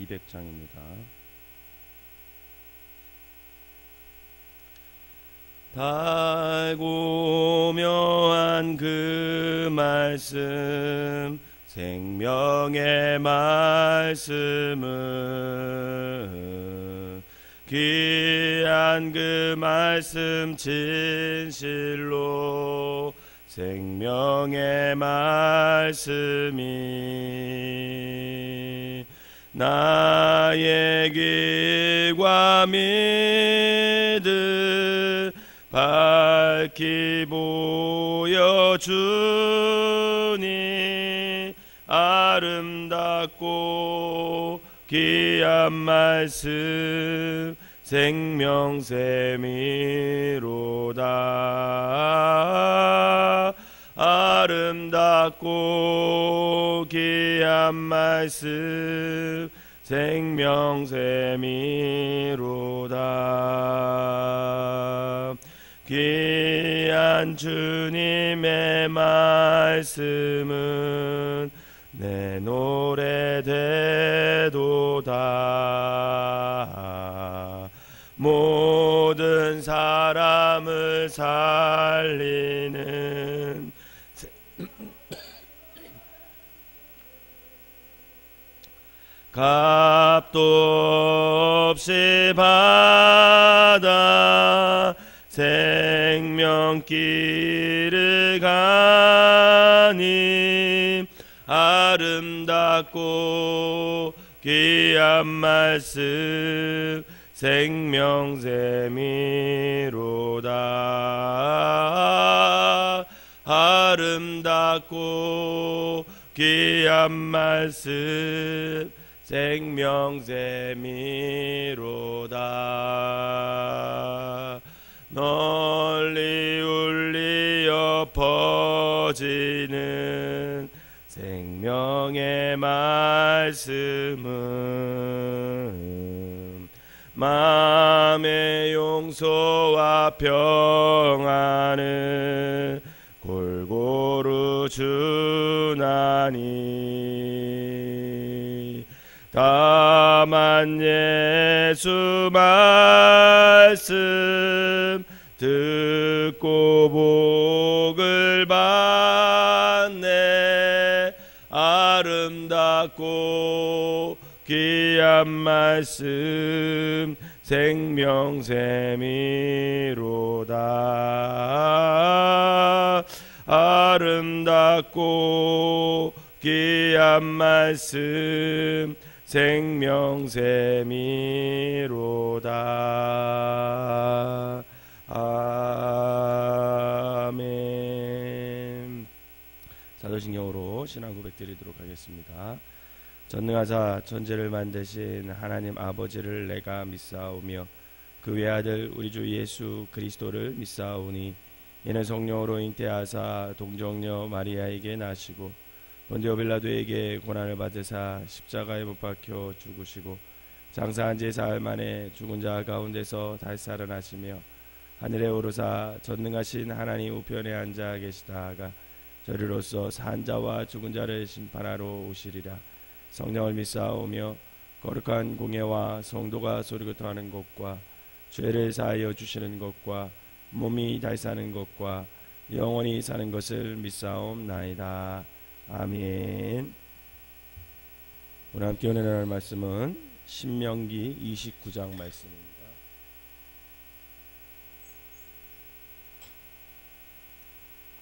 200장입니다. 달고 묘한 그 말씀, 생명의 말씀은 귀한 그 말씀, 진실로 생명의 말씀이 나의 길과 믿음 밝히 보여주니 아름답고 귀한 말씀, 생명샘이로다. 아름답고 귀한 말씀, 생명샘이로다. 귀한 주님의 말씀은 내 노래 되도다. 모든 사람을 살리는 값도 없이 받아 생명길을 가니 아름답고 귀한 말씀, 생명샘이로다. 아름답고 귀한 말씀, 생명샘이로다. 널리 울리어 퍼지는 생명의 말씀은 마음의 용서와 평안을 골고루 주나니 다만 예수 말씀 듣고 복을 받네. 아름답고 귀한 말씀, 생명샘이로다. 아름답고 귀한 말씀, 생명샘이로다. 아멘. 사도신경으로 신앙 고백 드리도록 하겠습니다. 전능하사 천지를 만드신 하나님 아버지를 내가 믿사오며 그 외아들 우리 주 예수 그리스도를 믿사오니 이는 성령으로 잉태하사 동정녀 마리아에게 나시고 본디오 빌라도에게 고난을 받으사 십자가에 못 박혀 죽으시고 장사한 지 사흘 만에 죽은 자 가운데서 다시 살아나시며 하늘에 오르사 전능하신 하나님 우편에 앉아 계시다가 저리로서 산 자와 죽은 자를 심판하러 오시리라. 성령을 믿사오며 거룩한 공예와 성도가 소리고토하는 것과 죄를 사하여 주시는 것과 몸이 다시 사는 것과 영원히 사는 것을 믿사옵나이다. 아멘. 오늘 함께 은혜나눌 말씀은 신명기 29장 말씀입니다.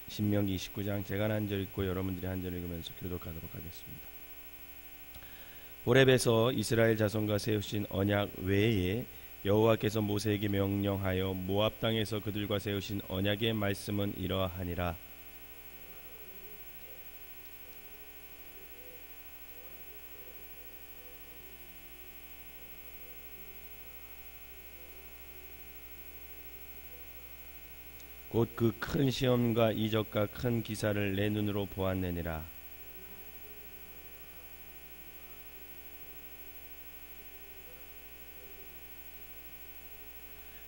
신명기 29장 제가 한 절 읽고 여러분들이 한 절 읽으면서 교독하도록 하겠습니다. 호렙에서 이스라엘 자손과 세우신 언약 외에 여호와께서 모세에게 명령하여 모압 땅에서 그들과 세우신 언약의 말씀은 이러하니라. 곧 그 큰 시험과 이적과 큰 기사를 내 눈으로 보았느니라.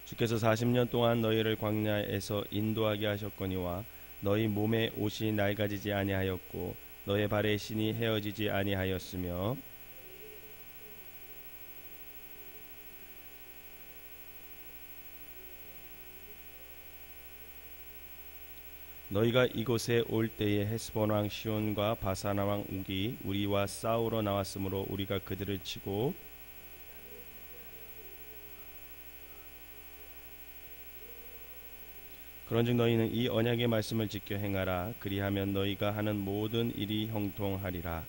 주께서 40년 동안 너희를 광야에서 인도하게 하셨거니와 너희 몸에 옷이 낡아지지 아니하였고 너희 발에 신이 헤어지지 아니하였으며 너희가 이곳에 올 때에 헤스본 왕 시온과 바산 왕 옥이 우리와 싸우러 나왔으므로 우리가 그들을 치고 그런즉 너희는 이 언약의 말씀을 지켜 행하라. 그리하면 너희가 하는 모든 일이 형통하리라.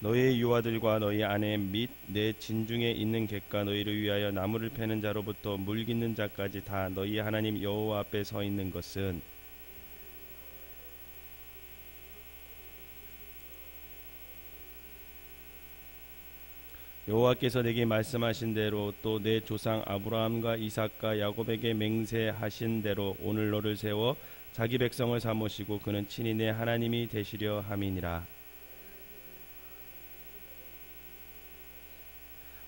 너희의 유아들과 너희 아내 및 내 진중에 있는 객과 너희를 위하여 나무를 패는 자로부터 물 깃는 자까지 다 너희 하나님 여호와 앞에 서 있는 것은 여호와께서 내게 말씀하신 대로 또 내 조상 아브라함과 이삭과 야곱에게 맹세하신 대로 오늘 너를 세워 자기 백성을 삼으시고 그는 친히 내 하나님이 되시려 함이니라.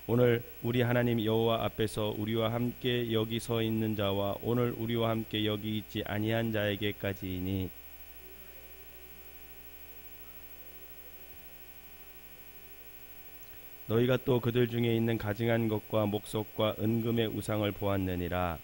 오늘 우리 하나님 여호와 앞에서 우리와 함께 여기 서 있는 자와 오늘 우리와 함께 여기 있지 아니한 자에게까지이니 너희가 또 그들 중에 있는 가증한 것과 목석과 은금의 우상을 보았느니라.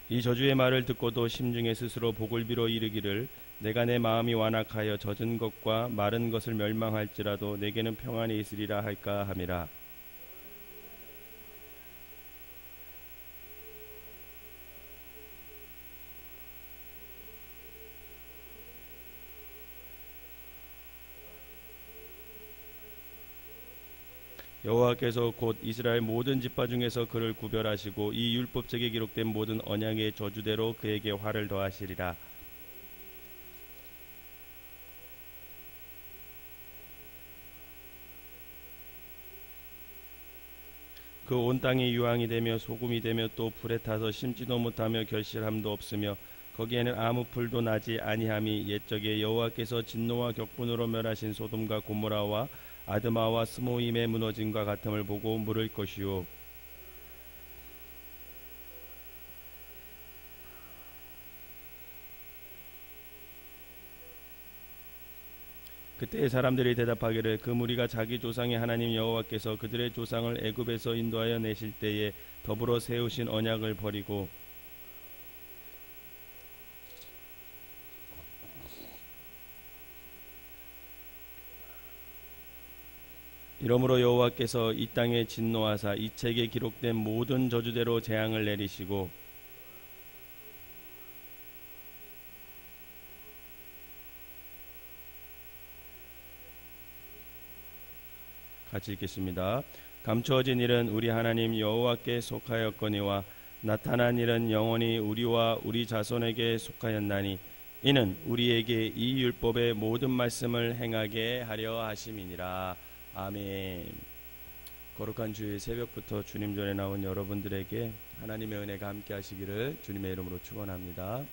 이 저주의 말을 듣고도 심중에 스스로 복을 빌어 이르기를 내가 내 마음이 완악하여 젖은 것과 마른 것을 멸망할지라도 내게는 평안이 있으리라 할까 함이라. 여호와께서 곧 이스라엘 모든 지파 중에서 그를 구별하시고 이 율법책에 기록된 모든 언약의 저주대로 그에게 화를 더하시리라. 그 온 땅이 유황이 되며 소금이 되며 또 불에 타서 심지도 못하며 결실함도 없으며 거기에는 아무 풀도 나지 아니함이 옛적에 여호와께서 진노와 격분으로 멸하신 소돔과 고모라와 아드마와 스모임의 무너짐과 같음을 보고 물을 것이요 그때 사람들이 대답하기를 그 무리가 자기 조상의 하나님 여호와께서 그들의 조상을 애굽에서 인도하여 내실 때에 더불어 세우신 언약을 버리고 이러므로 여호와께서 이 땅에 진노하사 이 책에 기록된 모든 저주대로 재앙을 내리시고 같이 읽겠습니다. 감추어진 일은 우리 하나님 여호와께 속하였거니와 나타난 일은 영원히 우리와 우리 자손에게 속하였나니 이는 우리에게 이 율법의 모든 말씀을 행하게 하려 하심이니라. 아멘. 거룩한 주의 새벽부터 주님 전에 나온 여러분들에게 하나님의 은혜가 함께 하시기를 주님의 이름으로 축원합니다.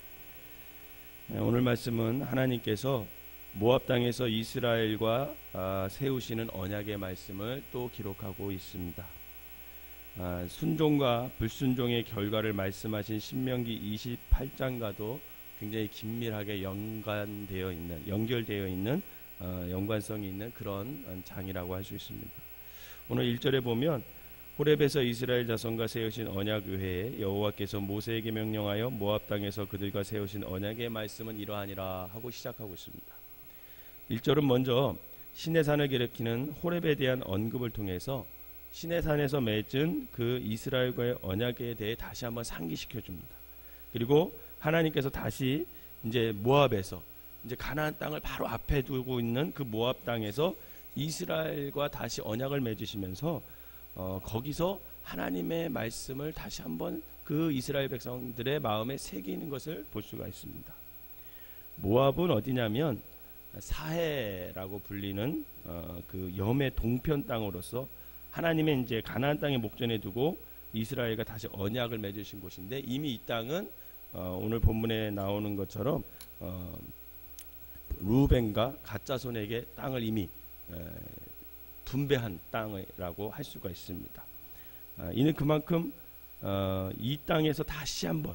오늘 말씀은 하나님께서 모압 땅에서 이스라엘과 세우시는 언약의 말씀을 또 기록하고 있습니다. 순종과 불순종의 결과를 말씀하신 신명기 28장과도 굉장히 긴밀하게 연결되어 있는 연관성이 있는 그런 장이라고 할 수 있습니다. 오늘 1절에 보면 호렙에서 이스라엘 자손과 세우신 언약 외에 여호와께서 모세에게 명령하여 모압 땅에서 그들과 세우신 언약의 말씀은 이러하니라 하고 시작하고 있습니다. 1절은 먼저 시내산을 가리키는 호렙에 대한 언급을 통해서 시내산에서 맺은 그 이스라엘과의 언약에 대해 다시 한번 상기시켜 줍니다. 그리고 하나님께서 다시 이제 모압에서 이제 가나안 땅을 바로 앞에 두고 있는 그 모압 땅에서 이스라엘과 다시 언약을 맺으시면서 거기서 하나님의 말씀을 다시 한번 그 이스라엘 백성들의 마음에 새기는 것을 볼 수가 있습니다. 모압은 어디냐면 사해라고 불리는 그 염의 동편 땅으로서 하나님의 이제 가나안 땅에 목전에 두고 이스라엘과 다시 언약을 맺으신 곳인데 이미 이 땅은 오늘 본문에 나오는 것처럼 루벤과 갓 자손에게 땅을 이미 분배한 땅이라고 할 수가 있습니다. 이는 그만큼 이 땅에서 다시 한번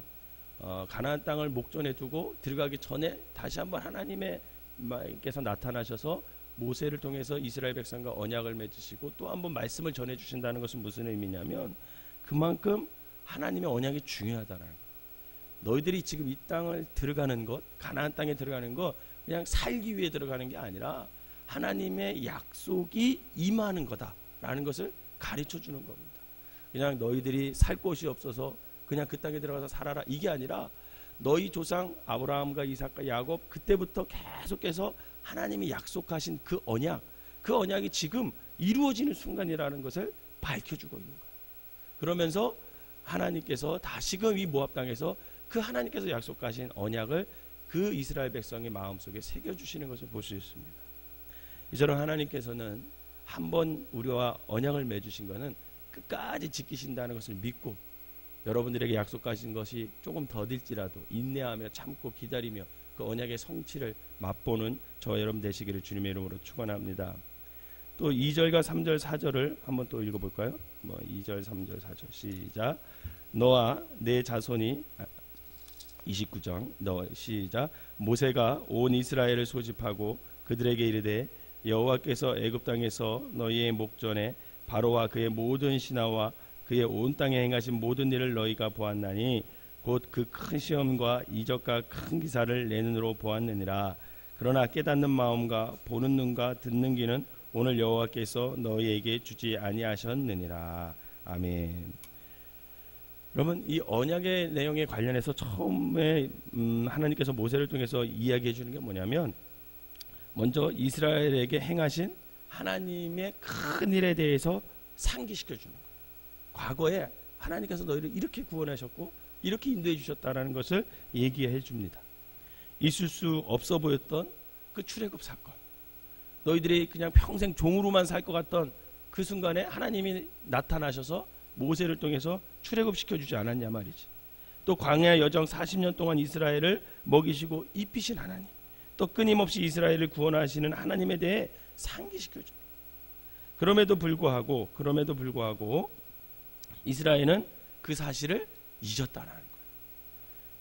가나안 땅을 목전에 두고 들어가기 전에 다시 한번 하나님께서 나타나셔서 모세를 통해서 이스라엘 백성과 언약을 맺으시고 또 한번 말씀을 전해주신다는 것은 무슨 의미냐면 그만큼 하나님의 언약이 중요하다는 거예요. 너희들이 지금 이 땅을 들어가는 것, 가나안 땅에 들어가는 것 그냥 살기 위해 들어가는 게 아니라 하나님의 약속이 임하는 거다라는 것을 가르쳐 주는 겁니다. 그냥 너희들이 살 곳이 없어서 그냥 그 땅에 들어가서 살아라 이게 아니라 너희 조상 아브라함과 이삭과 야곱 그때부터 계속해서 하나님이 약속하신 그 언약이 지금 이루어지는 순간이라는 것을 밝혀주고 있는 거예요. 그러면서 하나님께서 다시금 이 모압 땅에서 그 하나님께서 약속하신 언약을 그 이스라엘 백성의 마음속에 새겨주시는 것을 볼 수 있습니다. 이처럼 하나님께서는 한번 우리와 언약을 맺으신 것은 끝까지 지키신다는 것을 믿고 여러분들에게 약속하신 것이 조금 더딜지라도 인내하며 참고 기다리며 그 언약의 성취를 맛보는 저와 여러분 되시기를 주님의 이름으로 축원합니다. 또 2절과 3절 4절을 한번 또 읽어볼까요? 2절 3절 4절 시작. 너와 내 자손이 29장 시작. 모세가 온 이스라엘을 소집하고 그들에게 이르되 여호와께서 애굽 땅에서 너희의 목전에 바로와 그의 모든 신하와 그의 온 땅에 행하신 모든 일을 너희가 보았나니 곧 그 큰 시험과 이적과 큰 기사를 내 눈으로 보았느니라. 그러나 깨닫는 마음과 보는 눈과 듣는 귀는 오늘 여호와께서 너희에게 주지 아니하셨느니라. 아멘. 여러분 이 언약의 내용에 관련해서 처음에 하나님께서 모세를 통해서 이야기해 주는 게 뭐냐면 먼저 이스라엘에게 행하신 하나님의 큰 일에 대해서 상기시켜 주는 거예요. 과거에 하나님께서 너희를 이렇게 구원하셨고 이렇게 인도해 주셨다는 것을 얘기해 줍니다. 있을 수 없어 보였던 그 출애굽 사건, 너희들이 그냥 평생 종으로만 살 것 같던 그 순간에 하나님이 나타나셔서 모세를 통해서 출애굽시켜 주지 않았냐 말이지. 또 광야 여정 40년 동안 이스라엘을 먹이시고 입히신 하나님, 또 끊임없이 이스라엘을 구원하시는 하나님에 대해 상기시켜 줍니다. 그럼에도 불구하고 이스라엘은 그 사실을 잊었다는 거예요.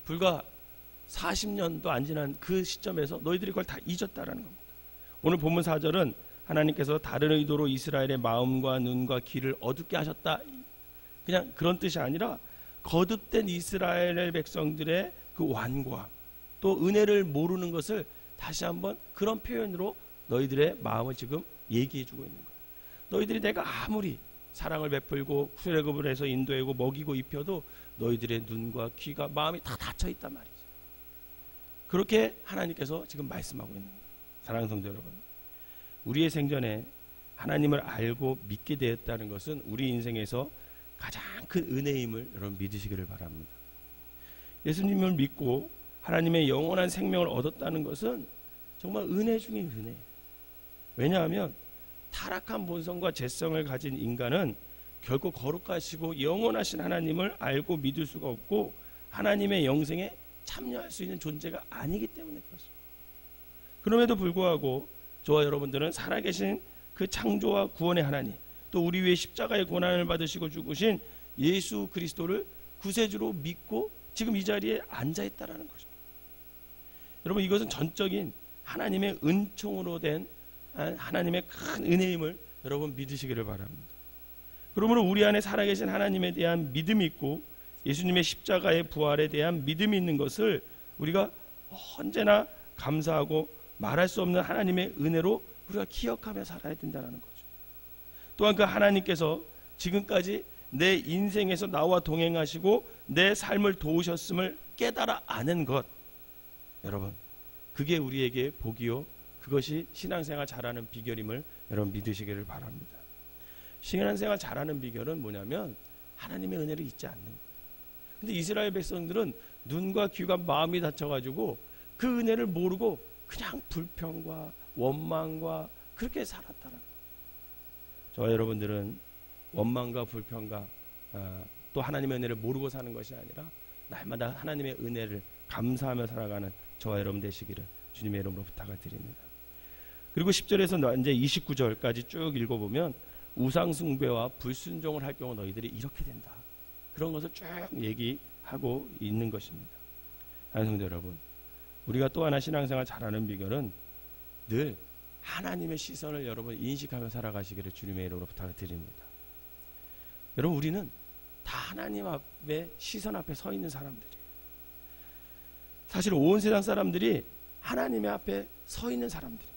불과 40년도 안 지난 그 시점에서 너희들이 그걸 다 잊었다라는 겁니다. 오늘 본문 4절은 하나님께서 다른 의도로 이스라엘의 마음과 눈과 귀를 어둡게 하셨다, 그냥 그런 뜻이 아니라 거듭된 이스라엘 백성들의 그 완고함, 또 은혜를 모르는 것을 다시 한번 그런 표현으로 너희들의 마음을 지금 얘기해 주고 있는 거예요. 너희들이 내가 아무리 사랑을 베풀고 출애굽을 해서 인도하고 먹이고 입혀도 너희들의 눈과 귀가 마음이 다 닫혀 있단 말이지. 그렇게 하나님께서 지금 말씀하고 있는 거예요. 사랑하는 성도 여러분, 우리의 생전에 하나님을 알고 믿게 되었다는 것은 우리 인생에서 가장 큰 은혜임을 여러분 믿으시기를 바랍니다. 예수님을 믿고 하나님의 영원한 생명을 얻었다는 것은 정말 은혜 중에 은혜. 왜냐하면 타락한 본성과 죄성을 가진 인간은 결코 거룩하시고 영원하신 하나님을 알고 믿을 수가 없고 하나님의 영생에 참여할 수 있는 존재가 아니기 때문에 그렇습니다. 그럼에도 불구하고 저와 여러분들은 살아계신 그 창조와 구원의 하나님, 또 우리 위해 십자가의 고난을 받으시고 죽으신 예수 그리스도를 구세주로 믿고 지금 이 자리에 앉아있다라는 것입니다. 여러분 이것은 전적인 하나님의 은총으로 된 하나님의 큰 은혜임을 여러분 믿으시기를 바랍니다. 그러므로 우리 안에 살아계신 하나님에 대한 믿음이 있고 예수님의 십자가의 부활에 대한 믿음이 있는 것을 우리가 언제나 감사하고 말할 수 없는 하나님의 은혜로 우리가 기억하며 살아야 된다는 거죠. 또한 그 하나님께서 지금까지 내 인생에서 나와 동행하시고 내 삶을 도우셨음을 깨달아 아는 것, 여러분 그게 우리에게 복이요 그것이 신앙생활 잘하는 비결임을 여러분 믿으시기를 바랍니다. 신앙생활 잘하는 비결은 뭐냐면 하나님의 은혜를 잊지 않는 거예요. 근데 이스라엘 백성들은 눈과 귀가 마음이 닫혀가지고 그 은혜를 모르고 그냥 불평과 원망과 그렇게 살았다는 거예요. 저와 여러분들은 원망과 불평과 또 하나님의 은혜를 모르고 사는 것이 아니라 날마다 하나님의 은혜를 감사하며 살아가는 저와 여러분 되시기를 주님의 이름으로 부탁을 드립니다. 그리고 10절에서 이제 29절까지 쭉 읽어보면 우상숭배와 불순종을 할 경우 너희들이 이렇게 된다. 그런 것을 쭉 얘기하고 있는 것입니다. 성도 여러분, 우리가 또 하나 신앙생활 잘하는 비결은 늘 하나님의 시선을 여러분 인식하며 살아가시기를 주님의 이름으로 부탁드립니다. 여러분, 우리는 다 하나님 앞에 시선 앞에 서 있는 사람들이에요. 사실 온 세상 사람들이 하나님의 앞에 서 있는 사람들입니다.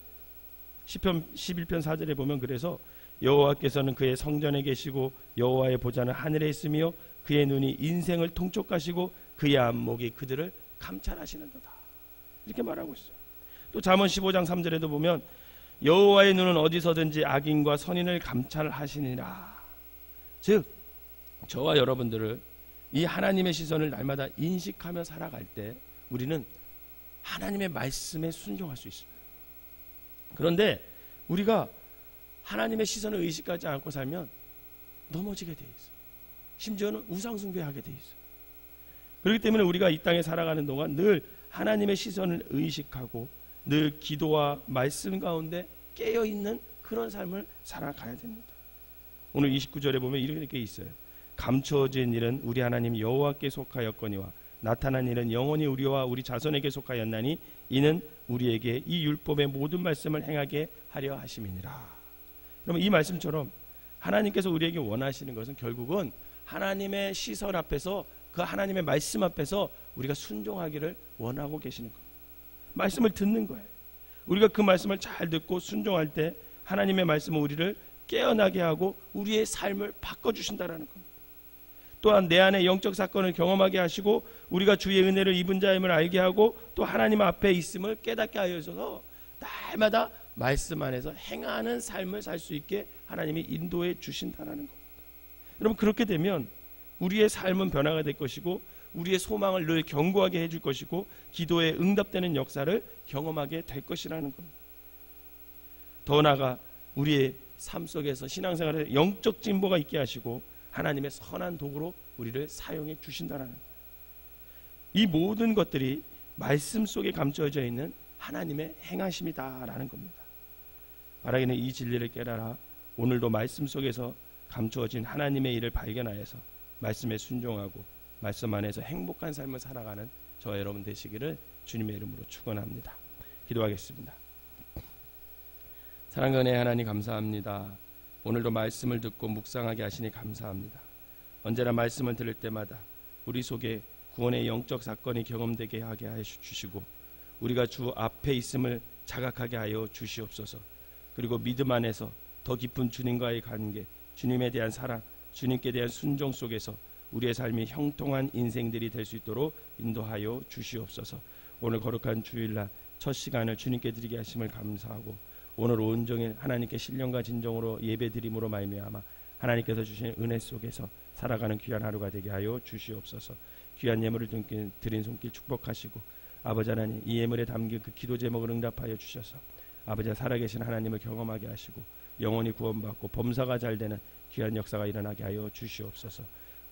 시편 11편 4절에 보면 그래서 여호와께서는 그의 성전에 계시고 여호와의 보좌는 하늘에 있으며 그의 눈이 인생을 통촉하시고 그의 안목이 그들을 감찰하시는도다. 이렇게 말하고 있어요. 또 잠언 15장 3절에도 보면 여호와의 눈은 어디서든지 악인과 선인을 감찰하시니라. 즉 저와 여러분들을 이 하나님의 시선을 날마다 인식하며 살아갈 때 우리는 하나님의 말씀에 순종할 수 있습니다. 그런데 우리가 하나님의 시선을 의식하지 않고 살면 넘어지게 돼 있어요. 심지어는 우상숭배하게 돼 있어요. 그렇기 때문에 우리가 이 땅에 살아가는 동안 늘 하나님의 시선을 의식하고 늘 기도와 말씀 가운데 깨어있는 그런 삶을 살아가야 됩니다. 오늘 29절에 보면 이렇게 있어요. 감추어진 일은 우리 하나님 여호와께 속하였거니와 나타난 일은 영원히 우리와 우리 자손에게 속하였나니 이는 우리에게 이 율법의 모든 말씀을 행하게 하려 하심이니라. 그러면 이 말씀처럼 하나님께서 우리에게 원하시는 것은 결국은 하나님의 시선 앞에서 그 하나님의 말씀 앞에서 우리가 순종하기를 원하고 계시는 겁니다. 말씀을 듣는 거예요. 우리가 그 말씀을 잘 듣고 순종할 때 하나님의 말씀은 우리를 깨어나게 하고 우리의 삶을 바꿔주신다라는 겁니다. 또한 내 안에 영적 사건을 경험하게 하시고 우리가 주의 은혜를 입은 자임을 알게 하고 또 하나님 앞에 있음을 깨닫게 하여 주셔서 날마다 말씀 안에서 행하는 삶을 살 수 있게 하나님이 인도해 주신다라는 겁니다. 여러분, 그렇게 되면 우리의 삶은 변화가 될 것이고 우리의 소망을 늘 견고하게 해줄 것이고 기도에 응답되는 역사를 경험하게 될 것이라는 겁니다. 더 나아가 우리의 삶 속에서 신앙생활에 영적 진보가 있게 하시고 하나님의 선한 도구로 우리를 사용해 주신다는 거예요. 이 모든 것들이 말씀 속에 감춰져 있는 하나님의 행하심이다라는 겁니다. 바라기는 이 진리를 깨달아 오늘도 말씀 속에서 감추어진 하나님의 일을 발견하여서 말씀에 순종하고 말씀 안에서 행복한 삶을 살아가는 저와 여러분 되시기를 주님의 이름으로 축원합니다. 기도하겠습니다. 사랑과 은혜의 하나님 감사합니다. 오늘도 말씀을 듣고 묵상하게 하시니 감사합니다. 언제나 말씀을 들을 때마다 우리 속에 구원의 영적 사건이 경험되게 하게 하여 주시고 우리가 주 앞에 있음을 자각하게 하여 주시옵소서. 그리고 믿음 안에서 더 깊은 주님과의 관계, 주님에 대한 사랑, 주님께 대한 순종 속에서 우리의 삶이 형통한 인생들이 될 수 있도록 인도하여 주시옵소서. 오늘 거룩한 주일날 첫 시간을 주님께 드리게 하심을 감사하고 오늘 온종일 하나님께 신령과 진정으로 예배드림으로 말미암아 하나님께서 주신 은혜 속에서 살아가는 귀한 하루가 되게 하여 주시옵소서. 귀한 예물을 드린 손길 축복하시고 아버지 하나님, 이 예물에 담긴 그 기도 제목을 응답하여 주셔서 아버지가 살아계신 하나님을 경험하게 하시고 영원히 구원받고 범사가 잘 되는 귀한 역사가 일어나게 하여 주시옵소서.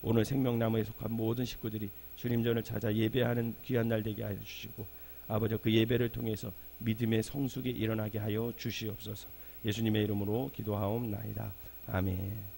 오늘 생명나무에 속한 모든 식구들이 주님 전을 찾아 예배하는 귀한 날 되게 하여 주시고 아버지 그 예배를 통해서 믿음의 성숙이 일어나게 하여 주시옵소서. 예수님의 이름으로 기도하옵나이다. 아멘.